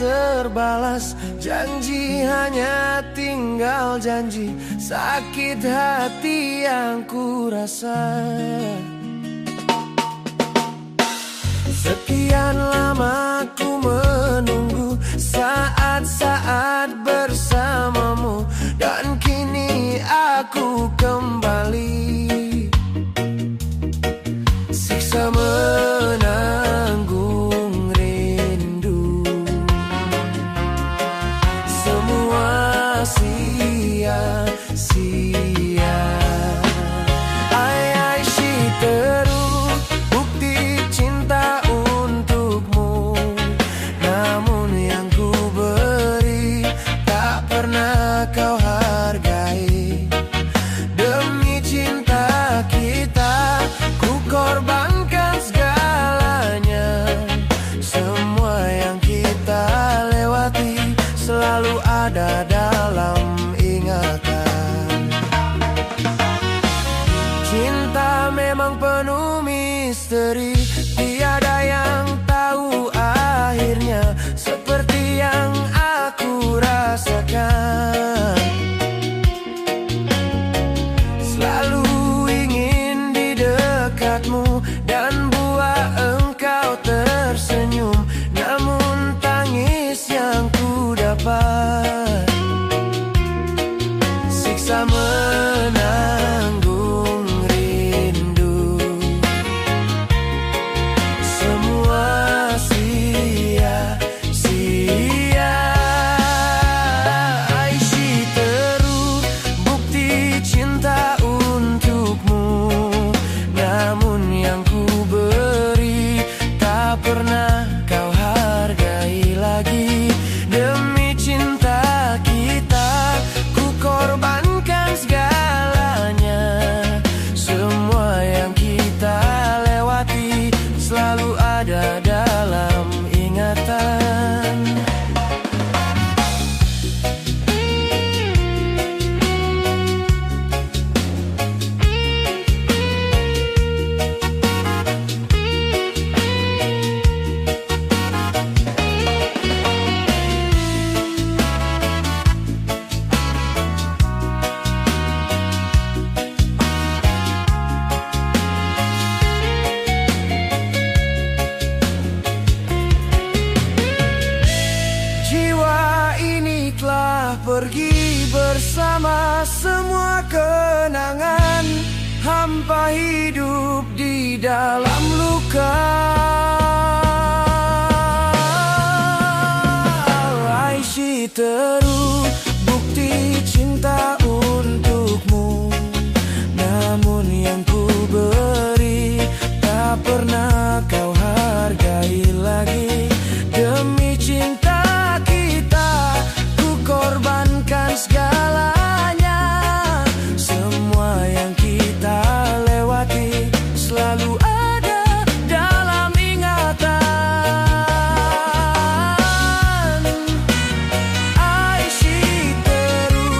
terbalas. Janji hanya tinggal janji, sakit hati yang ku rasa. Sekian lama ku menunggu saat-saat bersamamu, dan kini aku kembali. Siksa menanggung rindu, semua sia-sia. Ai Shiteru, bukti cinta untukmu, namun yang ku beri tak pernah kau hargai. Demi cinta kita ku korbankan segalanya. Semua yang kita lewati selalu ada dalam ingatan. Cinta memang penuh misteri, tiada yang tahu akhirnya. Seperti yang aku rasakan, selalu ingin di dekatmu dan buat engkau tersenyum. Namun tangis yang ku dapat, siksa menanggung rindu, semua sia-sia. Ai Shiteru, bukti cinta untukmu, namun yang ku beri tak pernah kau hargai lagi. Demi cinta kita ku korbankan segalanya. Semua yang kita lewati selalu ada dalam ingatan. Jiwa ini telah pergi bersama semua kenangan, hampa hidup di dalam luka. Ai Shiteru, bukti cinta untukmu, namun yang ku beri tak pernah kau hargai lagi. Demi cinta kita ku korbankan segalanya. Semua yang kita lewati selalu ada dalam ingatan. Ai Shiteru.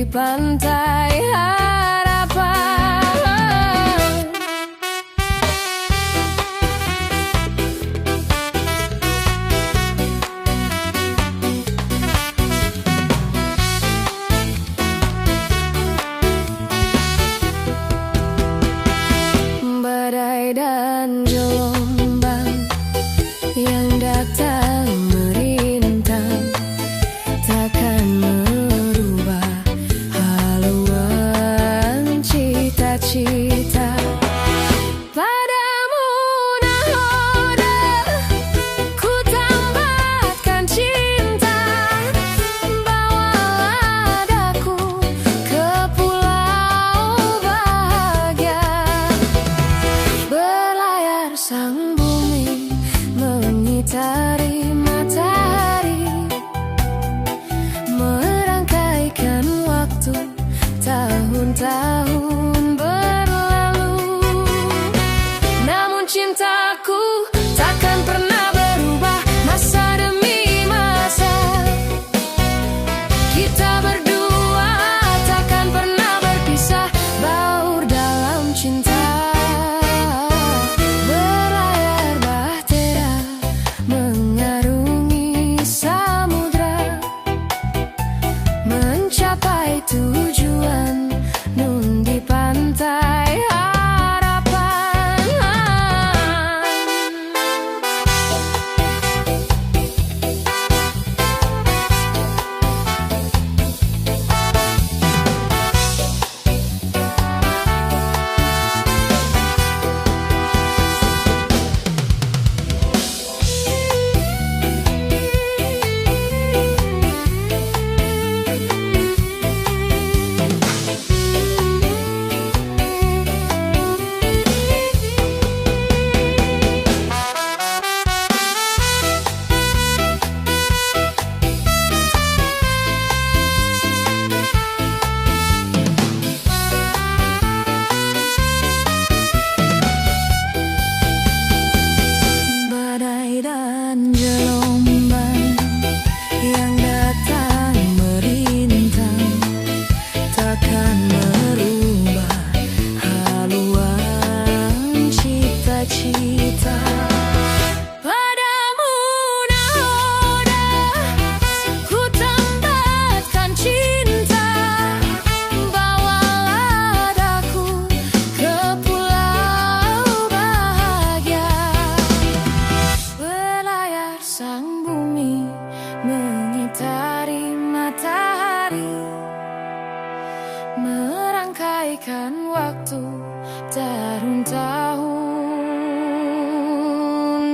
pantai harapan. Badai dan gelombang yang datang merintang takkan merubah haluan cita-cita. Padamu nahoda ku tambahkan cinta, bawalah daku ke pulau bahagia. Berlayar sang bumi mengitari matahari, merangkaikan waktu tahun-tahun berlalu. Namun cintaku takkan pernah berubah masa demi masa. Kita berdua takkan pernah berpisah, baur dalam cinta. Berlayar bahtera mengarungi samudra, mencapai tujuan nun di pantai harapan. Badai dan gelombang yang datang merintang takkan merubah haluan cita-cita. Padamu nahoda ku tambahkan cinta, bawalah daku ke pulau bahagia. Berlayar sang bumi mengitari matahari, merangkaikan waktu tahun-tahun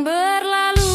berlalu.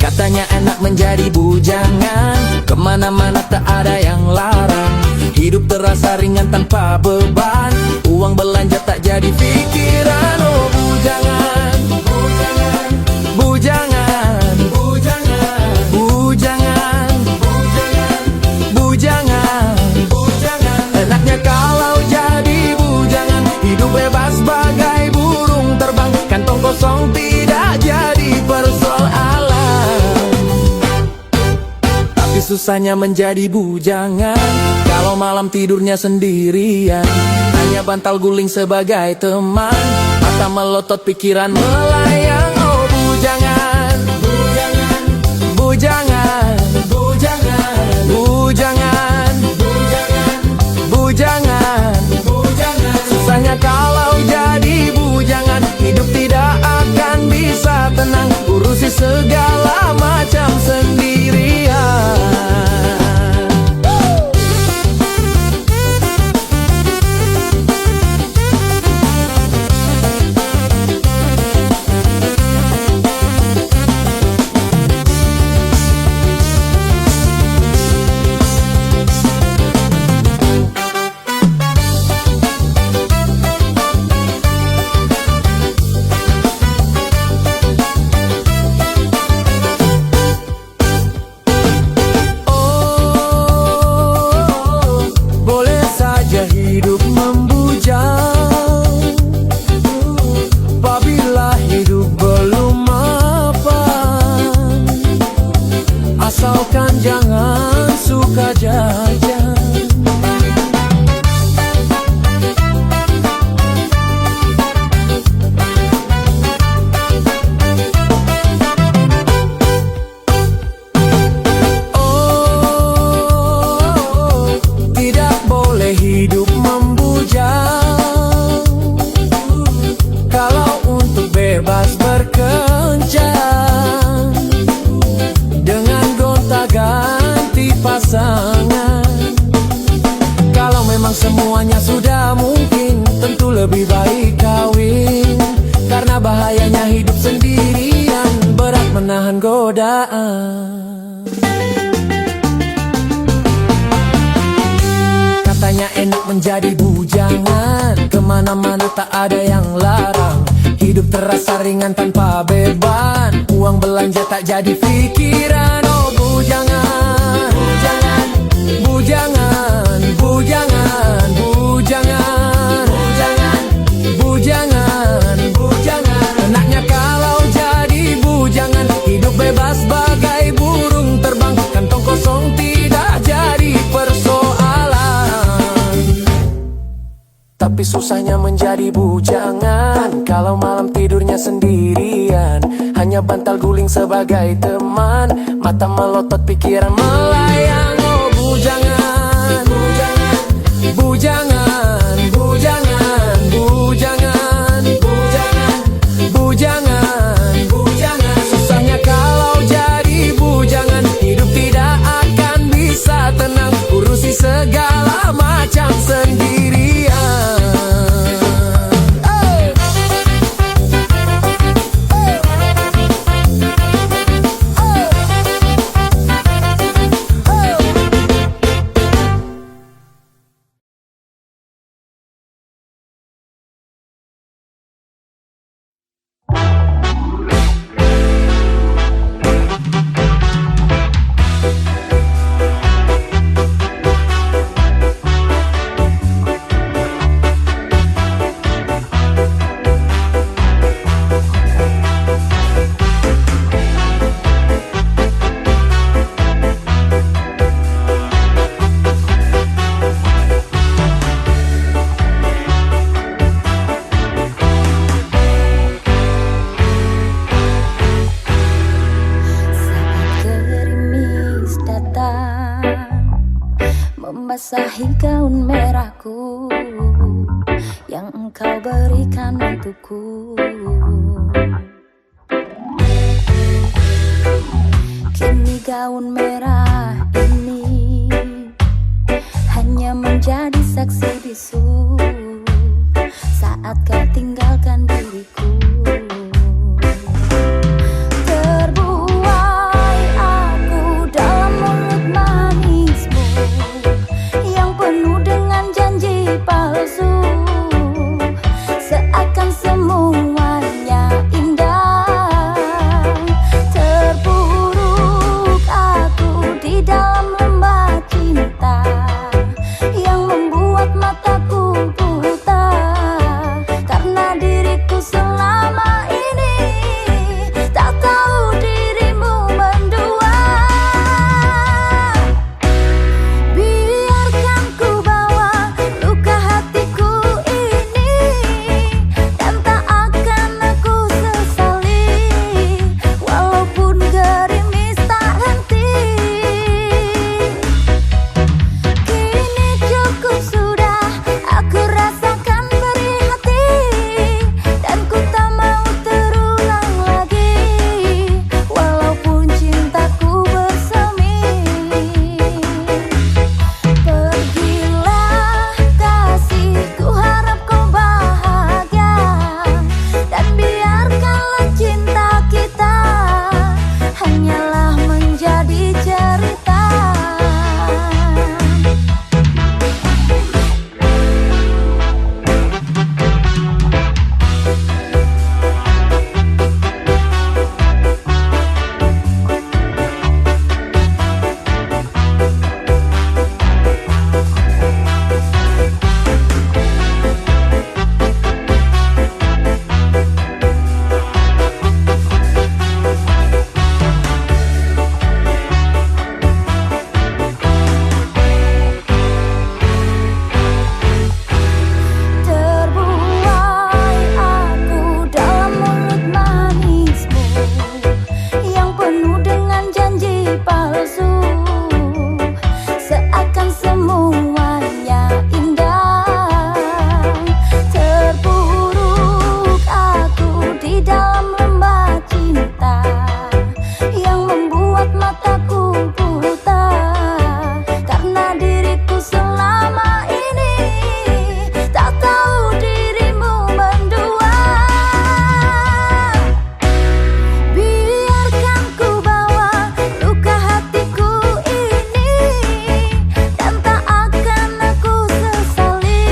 Katanya enak menjadi bujangan, kemana-mana tak ada yang larang. Hidup terasa ringan tanpa beban, uang belanja tak jadi pikiran. Oh bujangan, bujangan, bujangan, bujangan, bujangan, bujangan, bujangan. Enaknya kalau jadi bujangan, hidup bebas bagai burung terbang, kantong kosong tidak jadi persoalan. Tapi susahnya menjadi bujangan kalau malam tidurnya sendirian, hanya bantal guling sebagai teman, mata melotot pikiran melayang. Oh bujangan, bujangan, bujangan, bujangan, bujangan, bujangan, bujangan. Susahnya kalau jadi bujangan, hidup tidak akan bisa tenang, urusi segala macam sendirian. asalkan jangan suka jajan. Oh, tidak boleh hidup membujang. Kalau untuk bebas berkencan dengan gonta-ganti pasangan. Kalau memang semuanya sudah mungkin, tentu lebih baik kawin. Karena bahayanya hidup sendirian, berat menahan godaan. Katanya enak menjadi bujangan, kemana-mana tak ada yang larang. Hidup terasa ringan tanpa beban, uang belanja tak jadi pikiran. Oh bujangan, bujangan, bujangan, bujangan, bujangan, bujangan, bujangan, bujangan. Enaknya kalau jadi bujangan, hidup bebas bagai burung terbang, kantong kosong tidak jadi persoalan. Tapi susahnya menjadi bujangan kalau malam tidurnya sendirian, hanya bantal guling sebagai teman, mata melotot pikiran melayang. Oh bujangan, bujangan, bujangan, bujangan, bujangan, bujangan, bujangan, bujangan. Susahnya kalau jadi bujangan, hidup tidak akan bisa tenang, urusi segala macam sendirian. Membasahi gaun merahku yang engkau berikan untukku. Kini gaun merah ini hanya menjadi saksi bisu saat kau tinggalkan diriku. Yang membuat mataku palsu, seakan semuanya indah. Terpuruk aku di dalam lembah cinta yang membuat mataku buta, karena diriku selama ini tak tahu dirimu mendua. Biarkan ku bawa luka hatiku ini, dan tak akan aku sesali,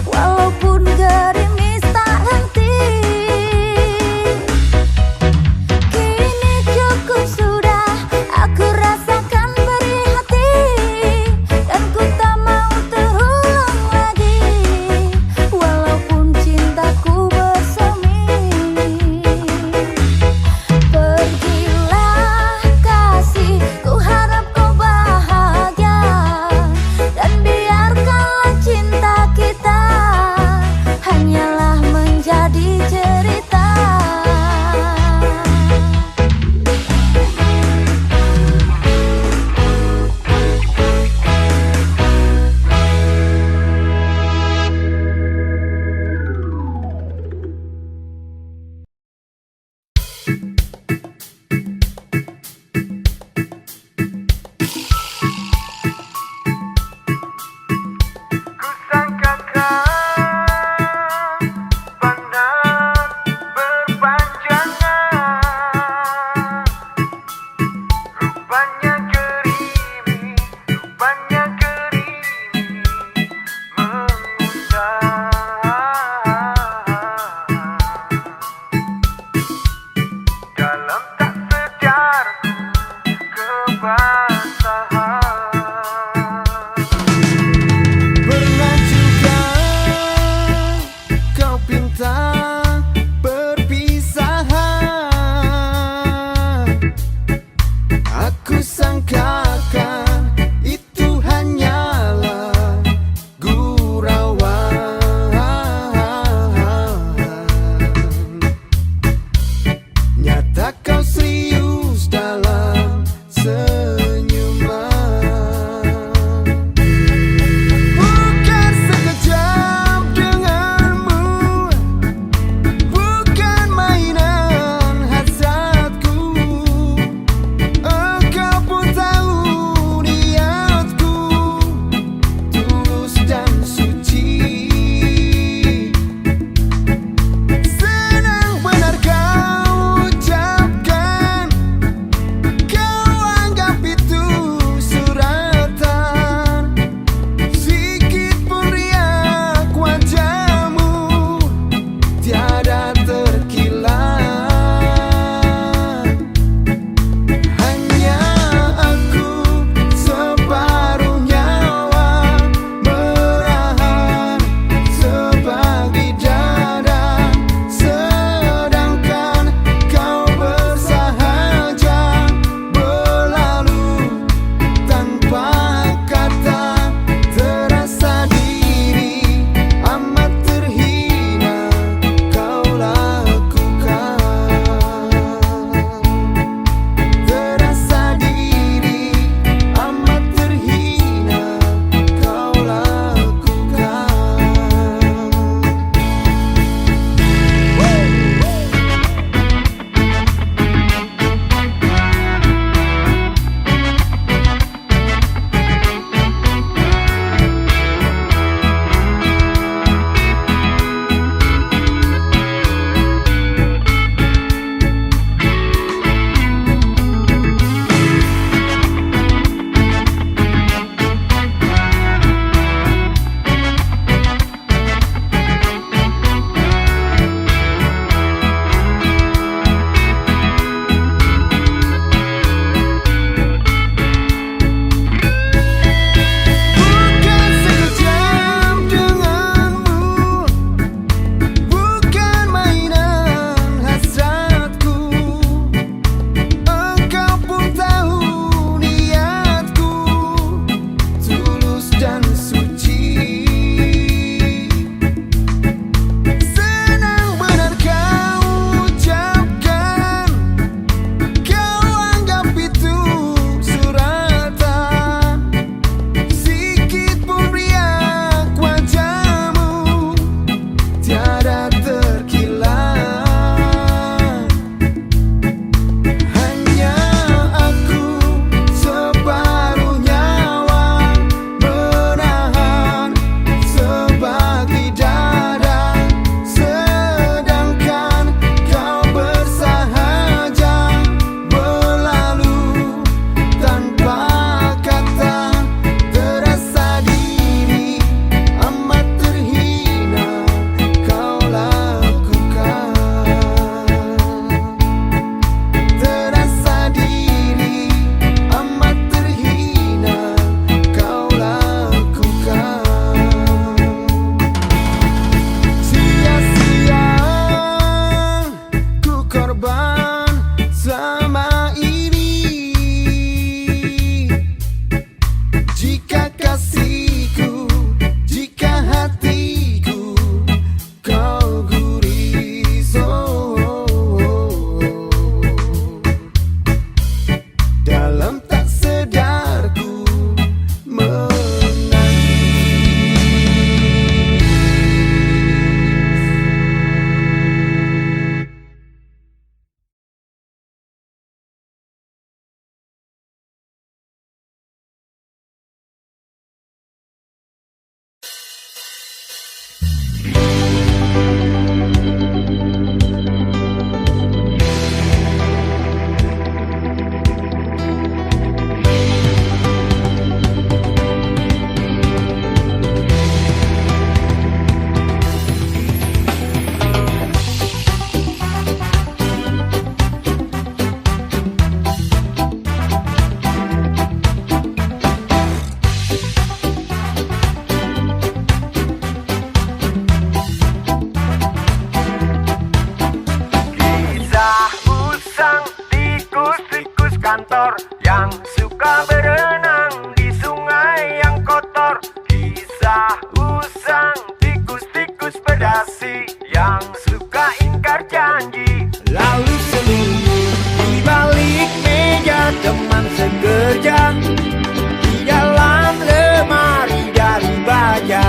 walaupun gerimis tak henti. Kini cukup sudah, aku rasakan perih hati, dan ku tak mau terulang lagi, walaupun cintaku bersemi. Pergilah kasih, ku harap kau bahagia, dan biarkanlah cinta kita hanyalah menjadi cerita. Kusangkakan pandang berpanjangan, rupanya gerimis mengundang dalam tak sejarku kebasahan. Pernah juga kau pinta perpisahan, aku sangkakan itu hanyalah gurauan. Nyata kau serius dalam kantor, yang suka berenang di sungai yang kotor. Kisah usang tikus-tikus berdasi yang suka ingkar janji. Lalu sembunyi di balik meja teman sekerja, di dalam lemari dari baja.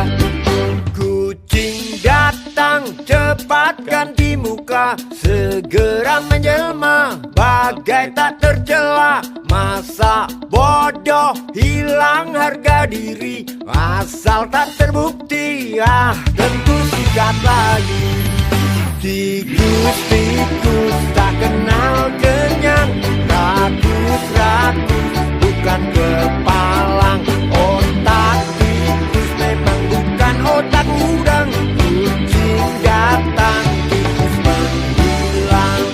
Kucing datang cepat ganti muka, segera menjelma bagai tak tercela. Masa bodoh hilang harga diri, asal tak terbukti, tentu sikat lagi. Tikus-tikus tak kenal kenyang, rakus-rakus bukan kepalang. Otak tikus memang bukan otak udang. Kucing datang, tikus menghilang.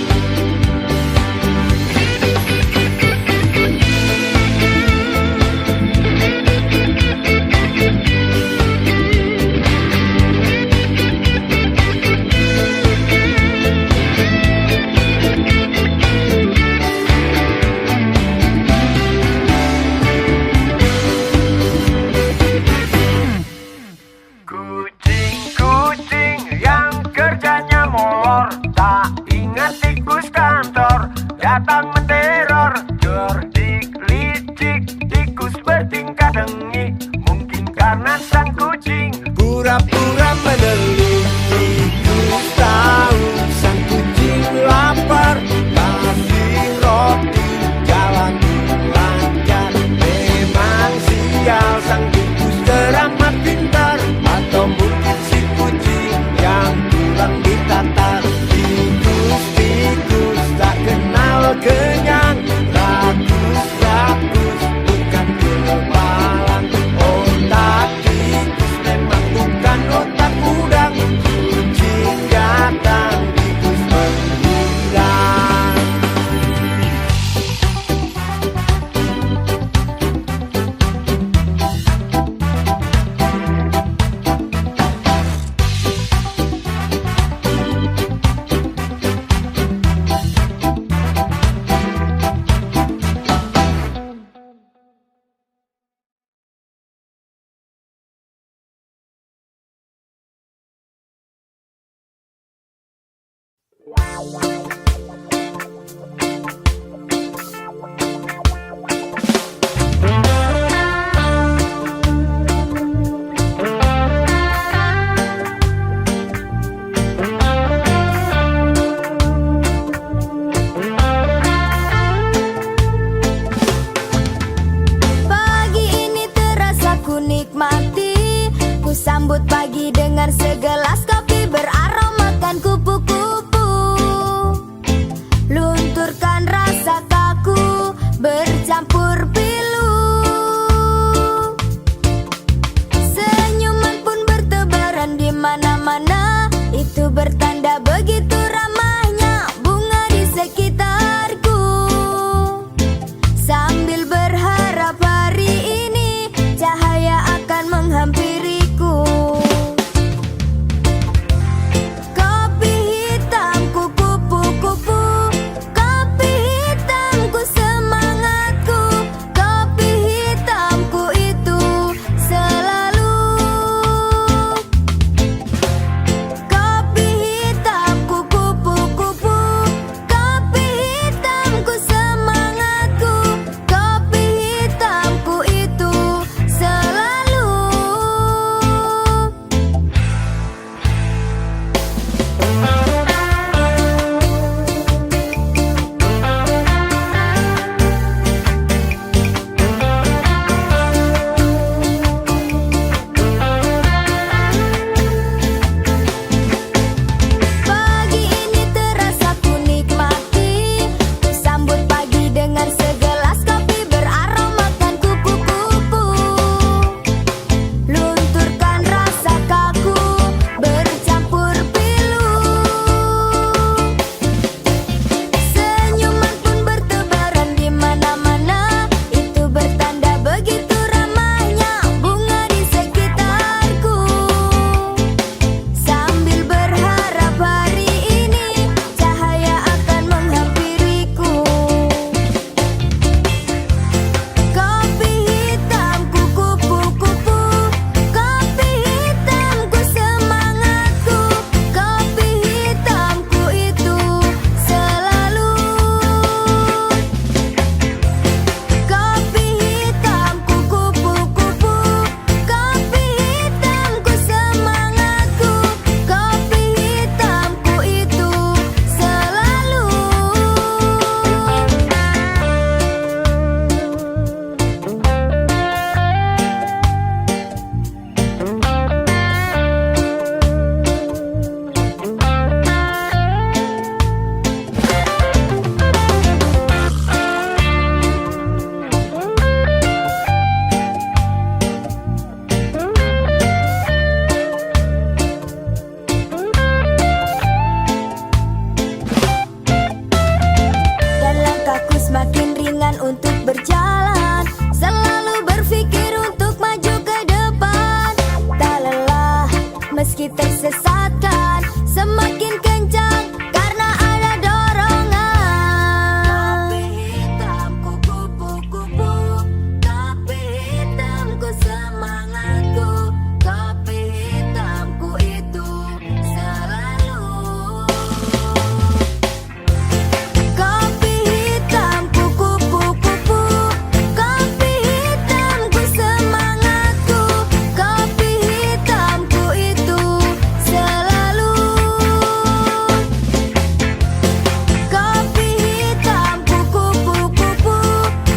Kucing-kucing yang kerjanya molor, tak ingat tikus kantor datang menteror. Cerdik licik tikus bertingkah dengki, mungkin karena sang kucing pura-pura meneliti. Tikus tahu sang kucing lapar, kasih roti jalan lancar. Memang sial sang tikus teramat pintar, atau mungkin si kucing yang kurang ditatar. Tikus-tikus tak kenal kenyang, rakus-rakus bukan kepalang. Otak tikus memang bukan otak udang. Kucing datang, tikus menghilang. Pagi ini terasa ku nikmati, ku sambut pagi dengan segelas kopi beraromakan kupu-kupu. Lunturkan rasa kaku bercampur pilu, senyuman pun bertebaran di mana-mana. Itu bertanda begitu ramahnya bunga di sekitarku. Sambil berharap hari ini cahaya akan menghampiriku. Kopi hitamku kupu-kupu, kopi hitamku semangatku. untuk berjalan, selalu berpikir untuk maju ke depan. Tak lelah meski tersesatkan, semakin kencang karena ada dorongan. Kopi hitamku kupu-kupu, kopi hitamku semangatku, kopi hitamku itu selalu. Kopi hitamku kupu-kupu, kopi hitamku semangatku, kopi hitamku itu selalu. Kopi hitamku kupu-kupu,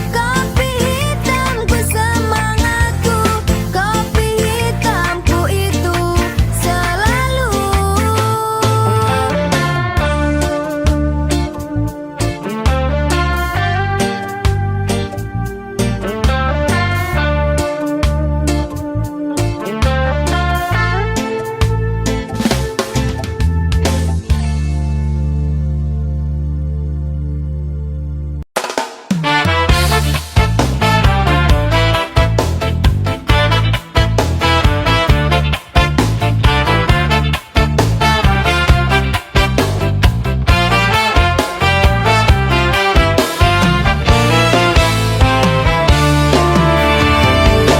kopi hitamku semangatku, kopi hitamku itu selalu.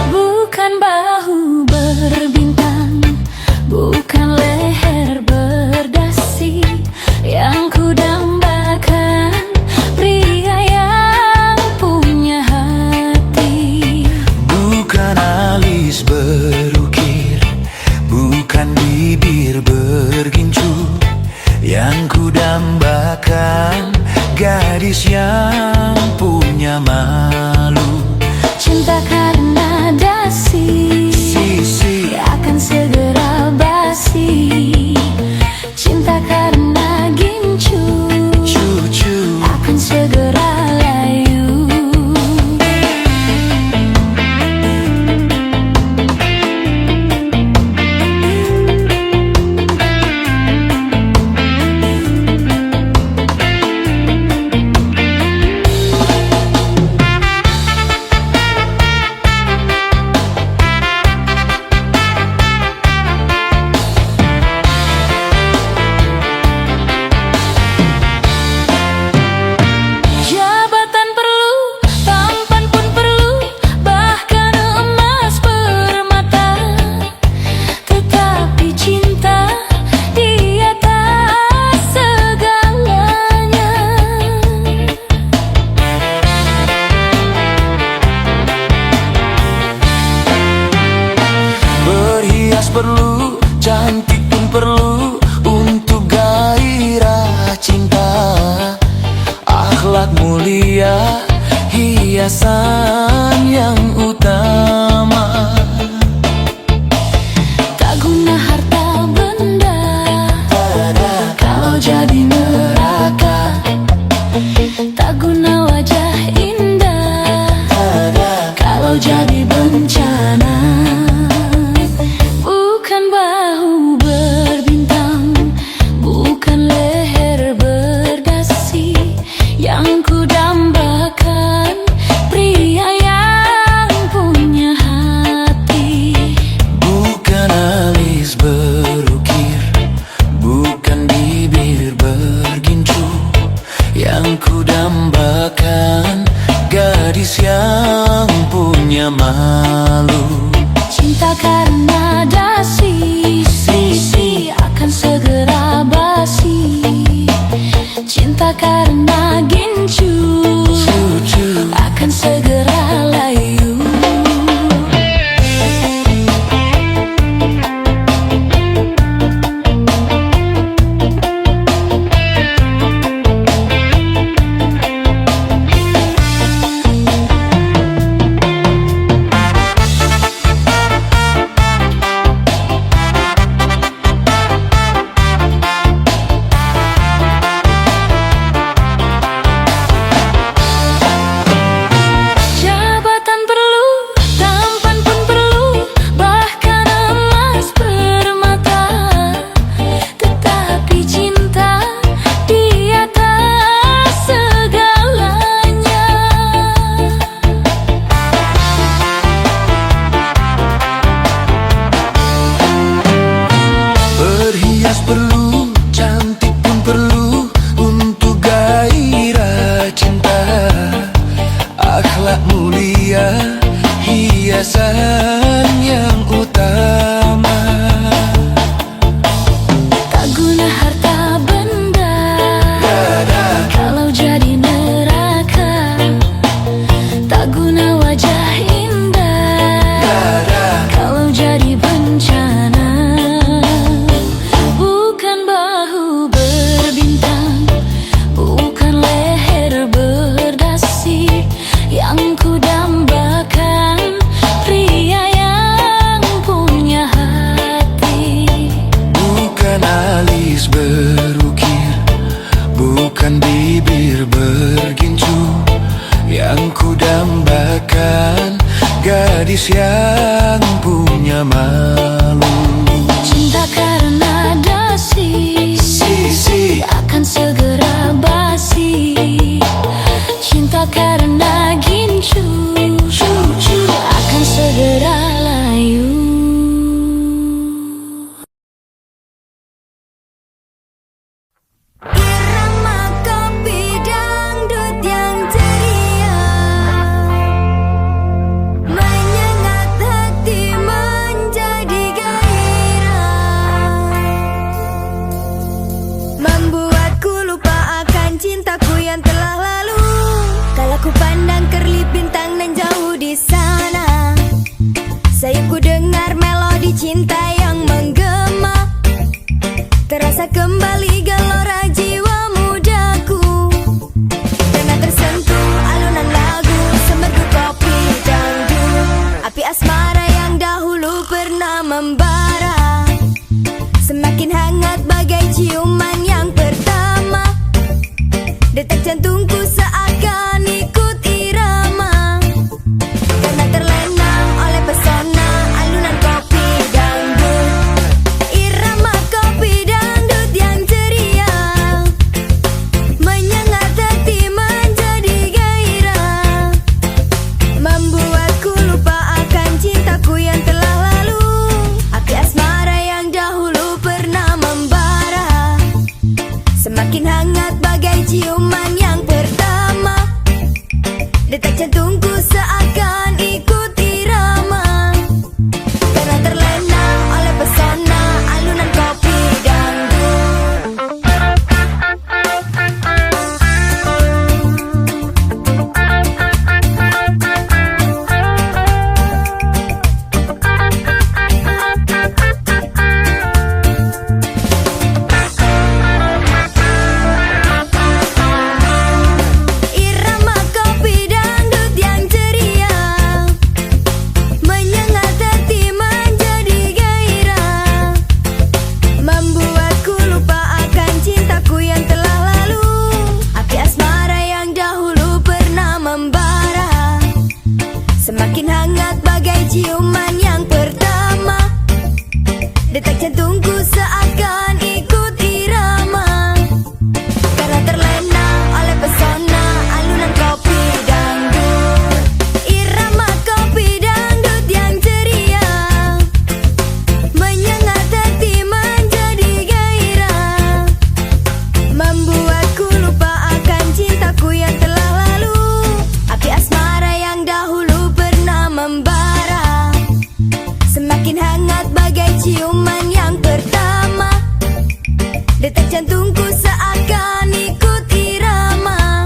Bukan bahu berbintang, bukan leher berdasi, yang ku dambakan pria yang punya hati. Bukan alis berukir, bukan bibir bergincu, yang ku dambakan gadis yang punya malu. Cinta karena dasi, Sisi akan segera basi. Cinta karena gincu, cucu, akan segera layu. Jabatan perlu, tampan pun perlu, bahkan emas permata. Tetapi cinta di atas segalanya. berhias perlu, cantik pun perlu untuk gairah cinta. Akhlak mulia, hiasan yang utama. Tak guna harta benda kalau jadi neraka. Tak guna wajah indah kalau jadi bencana. Bukan bahu berbintang, bukan leher berdasi, yang ku dambakan pria yang punya hati. Bukan alis berukir, bukan bibir bergincu, yang ku dambakan gadis yang punya malu. Cinta karena dasi, sisi akan segera basi. Cinta karena gincu, Cucu, akan segera layu. perhiasan yang utama. Tak guna harta benda kalau jadi neraka. Tak guna wajah indah kalau jadi bencana. Bukan bahu berbintang, bukan leher berdasi yang ku dambakan, pria yang punya hati. Bukan alis berukir, bukan bibir bergincu yang ku dambakan, gadis yang punya malu. Cinta karena dasi akan segera basi. Cinta karena gincu akan segera layu. Irama kopi dangdut yang ceria menyengat hati menjadi gairah, membuatku lupa akan cintaku yang telah lalu. Kalau ku pandang kerlip bintang nan jauh di sana, sayupku dengar melodi cinta yang menggema. Terasa kembali gelora jiwa mudaku, karena tersentuh alunan lagu semerdu kopi dangdut. Api asmara yang dahulu pernah membara, semakin hangat bagai ciuman yang pertama. Detak jantungku seakan ikut irama, karena terlena oleh pesona alunan kopi dangdut. Irama kopi dangdut yang ceria menyengat hati menjadi gairah, membuatku lupa akan cintaku yang telah lalu. Api asmara yang dahulu pernah membara, semakin hangat bagai ciuman yang pertama. Detak jantungku seakan ikut irama, karena terlena oleh pesona alunan kopi dangdut. Irama kopi dangdut yang ceria menyengat hati menjadi gairah, membuatku lupa akan cintaku yang telah lalu. Api asmara yang dahulu pernah membara, semakin hangat bagai ciuman yang pertama. Detak jantungku seakan ikut irama, karena terlena oleh pesona alunan kopi dangdut. Irama kopi dangdut yang ceria menyengat hati menjadi gairah, membuatku lupa akan cintaku yang telah lalu. Api asmara yang dahulu pernah membara, semakin hangat bagai ciuman yang pertama. Detak jantungku seakan ikut irama,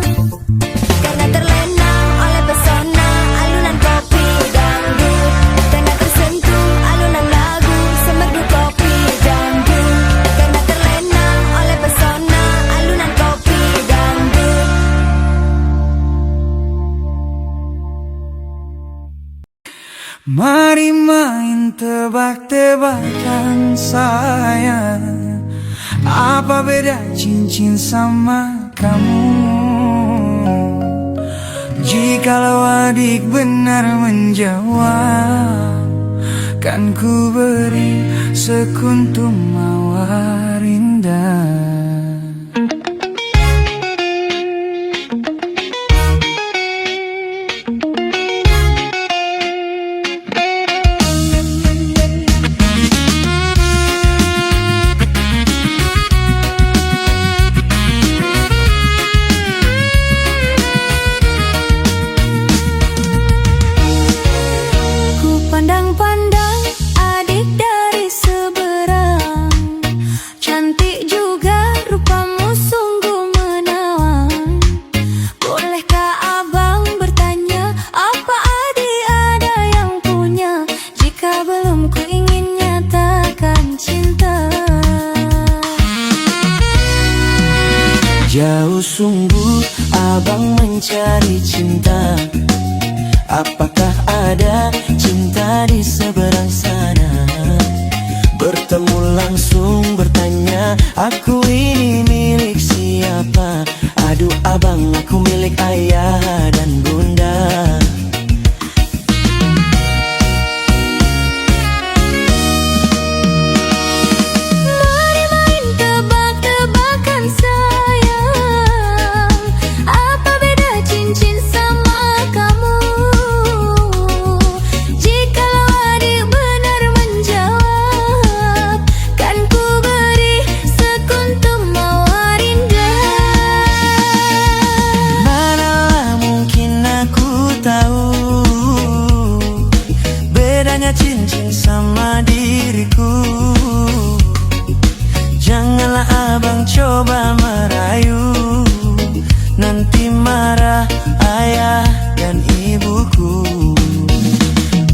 karena terlena oleh pesona alunan kopi dangdut, karena tersentuh alunan lagu semerdu kopi dangdut, karena terlena oleh pesona alunan kopi dangdut. Mari main tebak-tebakan sayang, apa beda cincin sama kamu? Jikalau adik benar menjawab, kan ku beri sekuntum mawar indah. Ku Apakah ada cinta di seberang sana? Bertemu langsung bertanya, aku ini milik siapa? Aduh abang, aku milik ayah dan bunda. Mari main tebak-tebakan sayang, apa beda cincin sama kamu? Jikalau adik benar menjawab, kan ku beri sekuntum mawar indah. Manalah mungkin aku tahu bedanya cincin sama diriku. Janganlah abang coba merayu, nanti marah ayah dan ibuku.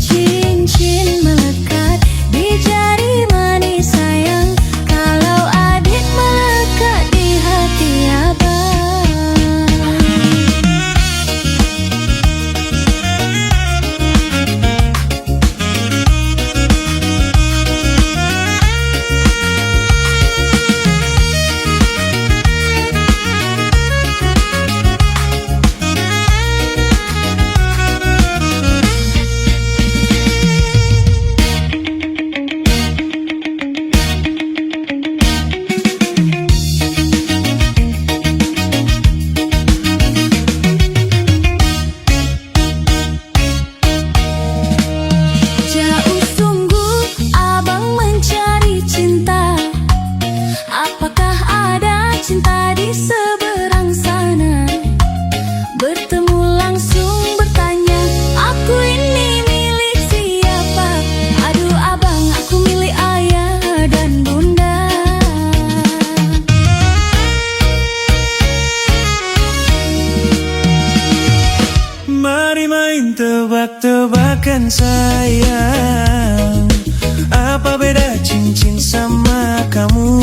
Cincin melekat di jari manis sayang, kalau adik melekat di hati abang. Jauh sungguh abang mencari cinta, apakah ada cinta di seberang sana? Bertemu langsung bertanya, aku ini milik siapa? Aduh abang, aku milik ayah dan bunda. Mari main tebak-tebakan sayang, apa beda cincin sama kamu?